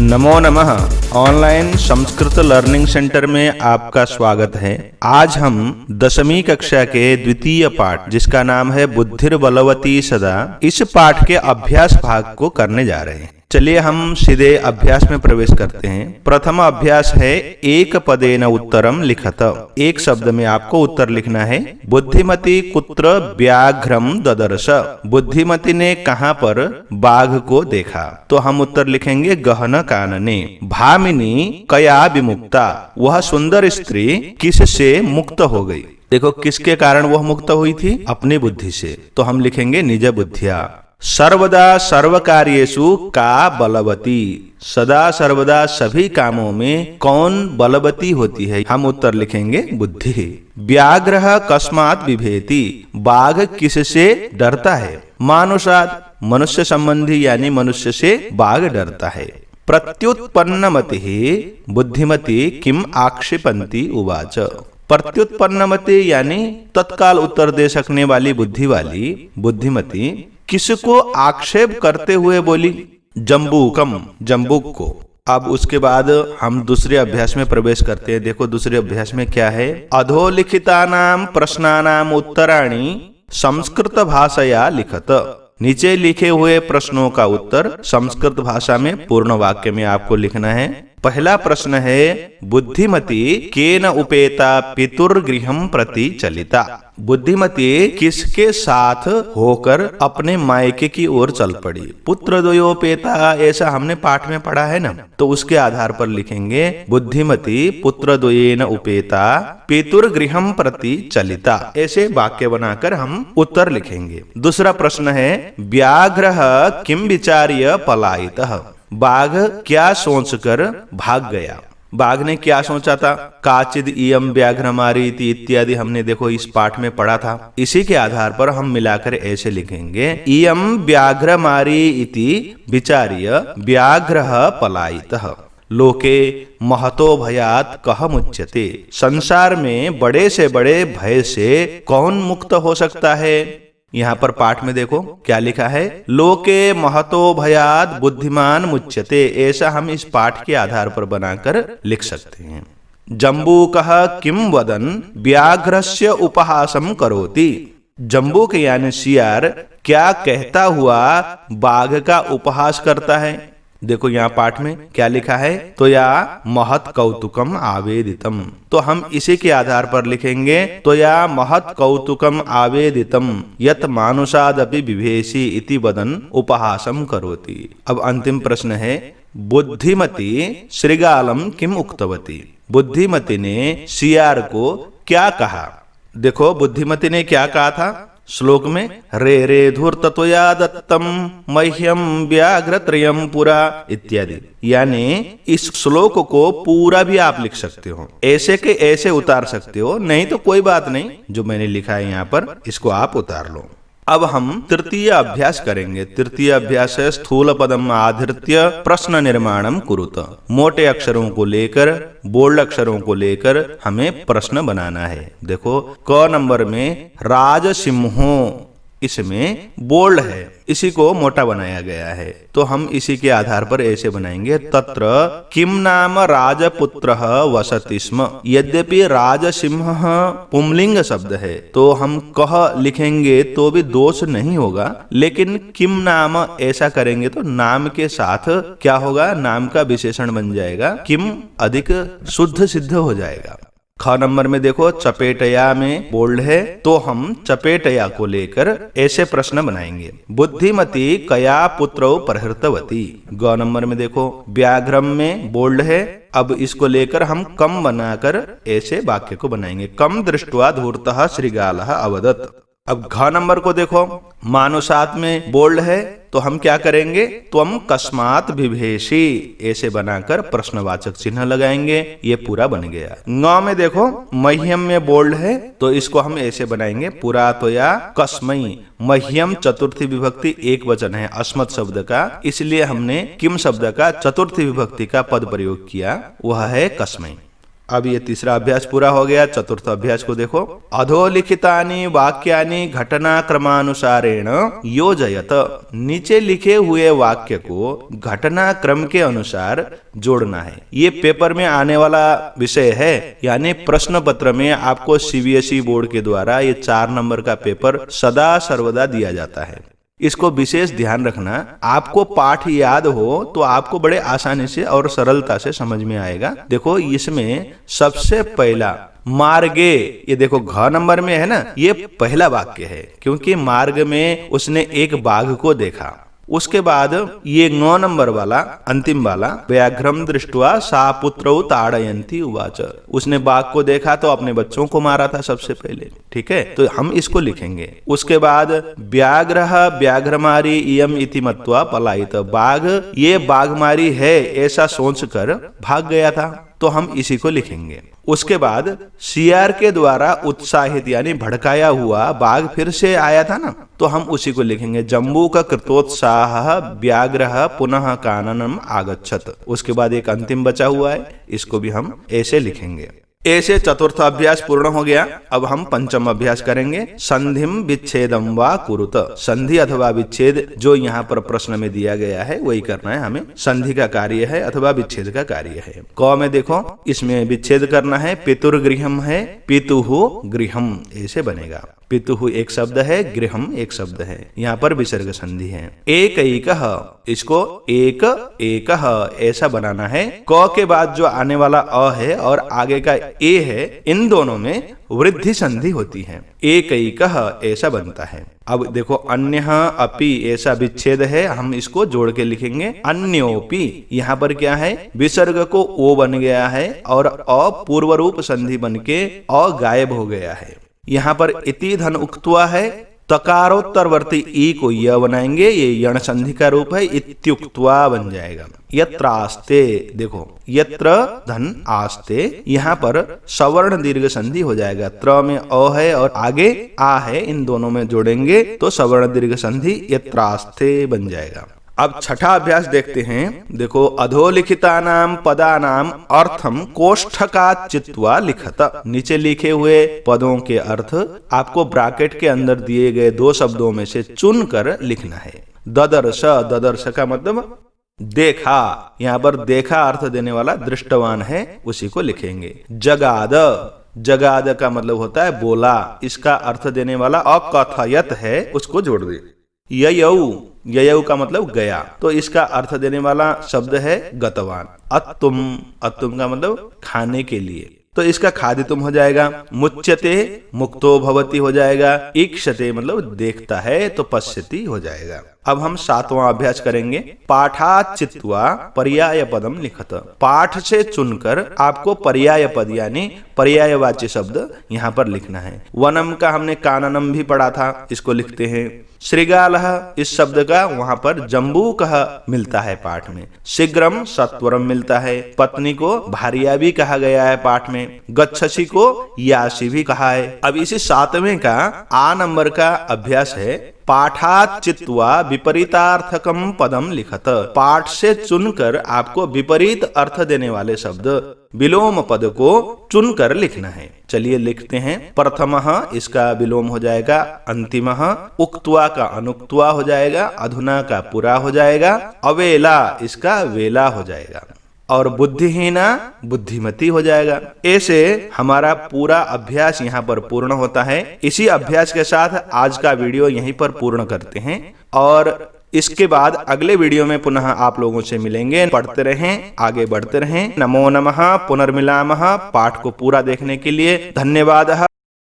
नमो नमः। Online Sanskrit learning centre में आपका स्वागत है। आज हम 10वीं कक्षा के द्वितीय पाठ, जिसका नाम है बुद्धिर्बलवती सदा, इस पाठ के अभ्यास भाग को करने जा रहे हैं। चलिए हम सीधे अभ्यास में प्रवेश करते हैं। प्रथम अभ्यास है एक पदेन उत्तरम लिखत। एक शब्द में आपको उत्तर लिखना है। बुद्धिमती कुत्र व्याघ्रम ददर्श। बुद्धिमती ने कहां पर बाघ को देखा? तो हम उत्तर लिखेंगे गहन कानने। भामिनी कया विमुक्ता। वह सुंदर स्त्री किससे मुक्त हो गई? देखो, किसके कारण वह मुक्त हुई थी? अपनी बुद्धि से। तो हम लिखेंगे निज बुद्धिया। सर्वदा सर्वकार्येषु का बलवती। सदा सर्वदा सभी कामों में कौन बलवती होती है? हम उत्तर लिखेंगे बुद्धि। व्याघ्रः कस्मात् बिभेति। बाघ किससे डरता है? मानुषात्। मनुष्य संबंधी यानी मनुष्य से बाघ डरता है। प्रत्युत्पन्नमतिः बुद्धिमती किम आक्षेपन्ति उवाच। प्रत्युत्पन्नमति यानी तत्काल उत्तर दे सकने वाली बुद्धि वाली बुद्धिमती किसको आक्षेप करते हुए बोली? जम्बूकम, जम्बूक को। अब उसके बाद हम दूसरे अभ्यास में प्रवेश करते हैं। देखो दूसरे अभ्यास में क्या है। अधोलिखितानाम प्रश्नानाम उत्तराणि संस्कृत भाषया लिखत। नीचे लिखे हुए प्रश्नों का उत्तर संस्कृत भाषा में पूर्ण वाक्य में आपको लिखना है। पहला प्रश्न है, बुद्धिमती केन उपेता पितुर्गृहं प्रति चलिता। बुद्धिमती किसके साथ होकर अपने मायके की ओर चल पड़ी? पुत्र द्वयोपेता, ऐसा हमने पाठ में पढ़ा है ना। तो उसके आधार पर लिखेंगे बुद्धिमती पुत्र द्वयेन उपेता पितुर्गृहं प्रति चलिता। ऐसे वाक्य बनाकर हम उत्तर लिखेंगे। दूसरा प्रश्न है, व्याघ्रः किम विचार्य पलायितः। बाघ क्या सोचकर भाग गया? बाघ ने क्या सोचा था? काचिद इयम व्याघ्रमारी इत्यादि हमने देखो इस पाठ में पढ़ा था। इसी के आधार पर हम मिलाकर ऐसे लिखेंगे, इयम व्याघ्रमारी इति विचार्य व्याघ्रः पलायितः। लोके महतो भयात् कह मुच्यते। संसार में बड़े से बड़े भय से कौन मुक्त हो सकता है? यहाँ पर पाठ में देखो क्या लिखा है, लोके महतो भयात् बुद्धिमान मुच्यते। ऐसा हम इस पाठ के आधार पर बनाकर लिख सकते हैं। जम्बूकः किम वदन व्याघ्रस्य उपहासं करोति। जम्बूक यानी सियार क्या कहता हुआ बाघ का उपहास करता है? देखो यहाँ पाठ में क्या लिखा है, तो या महत् कौतुकम आवेदितम। तो हम इसी के आधार पर लिखेंगे, तो या महत् कौतुकम आवेदितम यत मानुषादपि विभेषी इति वदन उपहासम करोति। अब अंतिम प्रश्न है, बुद्धिमती श्रृगालम किम उक्तवती। बुद्धिमती ने सियार को क्या कहा? देखो बुद्धिमती ने क्या कहा था श्लोक में, रे रे धूर्त त्वया दत्तम मह्यम व्याघ्रत्रयम पुरा इत्यादि। यानी इस श्लोक को पूरा भी आप लिख सकते हो, ऐसे के ऐसे उतार सकते हो, नहीं तो कोई बात नहीं, जो मैंने लिखा है यहाँ पर इसको आप उतार लो। अब हम तृतीय अभ्यास करेंगे। तृतीय अभ्यास है स्थूल पदम आधृत्य प्रश्न निर्माणम कुरुत। मोटे अक्षरों को लेकर, बोल्ड अक्षरों को लेकर हमें प्रश्न बनाना है। देखो क नंबर में राजसिंहो, इसमें बोल्ड है, इसी को मोटा बनाया गया है। तो हम इसी के आधार पर ऐसे बनाएंगे, तत्र किम नाम राजपुत्रः वसति स्म। यद्यपि राजसिंह पुंलिंग शब्द है तो हम कह लिखेंगे तो भी दोष नहीं होगा, लेकिन किम नाम ऐसा करेंगे तो नाम के साथ क्या होगा, नाम का विशेषण बन जाएगा, किम अधिक शुद्ध सिद्ध हो जाएगा। ख नंबर में देखो चपेटया में बोल्ड है, तो हम चपेटया को लेकर ऐसे प्रश्न बनाएंगे, बुद्धिमती कया पुत्रौ प्रहृतवती। ग नंबर में देखो व्याघ्रम में बोल्ड है, अब इसको लेकर हम कम बनाकर ऐसे वाक्य को बनाएंगे, कम दृष्ट्वा धूर्तः श्रृगालः अवदत्। अब घ नंबर को देखो मानुषात् में बोल्ड है, तो हम क्या करेंगे, त्वम कस्मात् बिभेषी, ऐसे बनाकर प्रश्नवाचक चिन्ह लगाएंगे। ये पूरा बन गया। ङ में देखो मह्यम में बोल्ड है, तो इसको हम ऐसे बनाएंगे, पुरा तो या कस्मई। मह्यम चतुर्थी विभक्ति एक वचन है अस्मत् शब्द का, इसलिए हमने किम शब्द का चतुर्थी विभक्ति का पद प्रयोग किया, वह है कस्मई। अब ये तीसरा अभ्यास पूरा हो गया। चतुर्थ अभ्यास को देखो। अधोलिखितानि वाक्यानि घटना क्रमानुसारेण योजयत। नीचे लिखे हुए वाक्य को घटना क्रम के अनुसार जोड़ना है। ये पेपर में आने वाला विषय है, यानी प्रश्न पत्र में आपको सीबीएसई बोर्ड के द्वारा ये 4 नंबर का पेपर सदा सर्वदा दिया जाता है। इसको विशेष ध्यान रखना। आपको पाठ याद हो तो आपको बड़े आसानी से और सरलता से समझ में आएगा। देखो इसमें सबसे पहला मार्गे, ये देखो घ नंबर में है ना, ये पहला वाक्य है, क्योंकि मार्ग में उसने एक बाघ को देखा। उसके बाद ये 9 नंबर वाला अंतिम वाला, व्याघ्रम दृष्ट्वा सा पुत्रौ ताड़यन्ती उवाच, उसने बाघ को देखा तो अपने बच्चों को मारा था सबसे पहले। ठीक है, तो हम इसको लिखेंगे। उसके बाद व्याघ्रः व्याघ्रमारी इयम इति मत्वा पलायित, बाघ ये बाघमारी है ऐसा सोचकर भाग गया था, तो हम इसी को लिखेंगे। उसके बाद सियार के द्वारा उत्साहित यानी भड़काया हुआ बाघ फिर से आया था ना, तो हम उसी को लिखेंगे। जम्बू का कृतोत्साह व्याघ्रः पुनः काननम आगच्छत। उसके बाद एक अंतिम बचा हुआ है, इसको भी हम ऐसे लिखेंगे। ऐसे चतुर्थ अभ्यास पूर्ण हो गया। अब हम पंचम अभ्यास करेंगे। संधिम विच्छेदम वा कुरुत। संधि अथवा विच्छेद जो यहाँ पर प्रश्न में दिया गया है वही करना है हमें। संधि का कार्य है अथवा विच्छेद का कार्य है। क में देखो, इसमें विच्छेद करना है। पितुर्गृहम है, पितुहु गृहम ऐसे बनेगा। पितुहु एक शब्द है, गृहम एक शब्द है, यहाँ पर विसर्ग संधि है। एकैकः, इसको एक एकः ऐसा बनाना है। क के बाद जो आने वाला अ है और आगे का ए है, इन दोनों में वृद्धि संधि होती है। एकैकः ऐसा बनता है। अब देखो अन्यः अपि ऐसा विच्छेद है, हम इसको जोड़ के लिखेंगे। अन्योपि, यहाँ पर क्या है, विसर्ग को ओ बन गया है और अ पूर्व रूप संधि बन के अ गायब हो गया है। यहाँ पर इति धन उक्त्वा है, तकारोत्तरवर्ती ई को य बनाएंगे, ये यण संधि का रूप है, इत्युक्त्वा बन जाएगा। यत्र आस्ते, देखो यत्र धन आस्ते, यहाँ पर सवर्ण दीर्घ संधि हो जाएगा। त्र में अ है और आगे आ है, इन दोनों में जोड़ेंगे तो सवर्ण दीर्घ संधि यत्र आस्ते बन जाएगा। अब छठा अभ्यास देखते हैं। देखो अधोलिखितानाम पदानाम अर्थम कोष्ठकात् चित्वा लिखत। नीचे लिखे हुए पदों के अर्थ आपको ब्रैकेट के अंदर दिए गए 2 शब्दों में से चुनकर लिखना है। ददर्श, ददर्श का मतलब देखा, यहाँ पर देखा अर्थ देने वाला दृष्टवान है, उसी को लिखेंगे। जगाद, जगाद का मतलब होता है बोला, इसका अर्थ देने वाला अकथयत है, उसको जोड़ दे। ययौ, ययौ का मतलब गया, तो इसका अर्थ देने वाला शब्द है गतवान। अत्तुम, अत्तुम का मतलब खाने के लिए, तो इसका खादितुम हो जाएगा। मुच्यते, मुक्तो भवति हो जाएगा। ईक्षते मतलब देखता है, तो पश्यति हो जाएगा। अब हम 7वां अभ्यास करेंगे। पाठात् चित्वा पर्याय पदम लिखत। पाठ से चुनकर आपको पर्याय पद यानी पर्यायवाची शब्द यहाँ पर लिखना है। वनम का हमने काननम भी पढ़ा था, इसको लिखते हैं। श्रीगालः, इस शब्द का वहां पर जम्बूकः मिलता है पाठ में। शीघ्रम सत्वरम मिलता है। पत्नी को भार्या भी कहा गया है पाठ में। गच्छसि को यासी भी कहा है। अब इसी 7वें का आ नंबर का अभ्यास है। पाठात् चित्वा विपरीतार्थकम पदम लिखत। पाठ से चुनकर आपको विपरीत अर्थ देने वाले शब्द विलोम पद को चुनकर लिखना है। चलिए लिखते हैं। प्रथमः, इसका विलोम हो जाएगा अंतिमः। उक्त्वा का अनुक्त्वा हो जाएगा। अधुना का पुरा हो जाएगा। अवेला, इसका वेला हो जाएगा। और बुद्धिहीना बुद्धिमती हो जाएगा। ऐसे हमारा पूरा अभ्यास यहाँ पर पूर्ण होता है। इसी अभ्यास के साथ आज का वीडियो यहीं पर पूर्ण करते हैं और इसके बाद अगले वीडियो में पुनः आप लोगों से मिलेंगे। पढ़ते रहें, आगे बढ़ते रहें। नमो नमः, पुनर्मिलामः। पाठ को पूरा देखने के लिए धन्यवाद।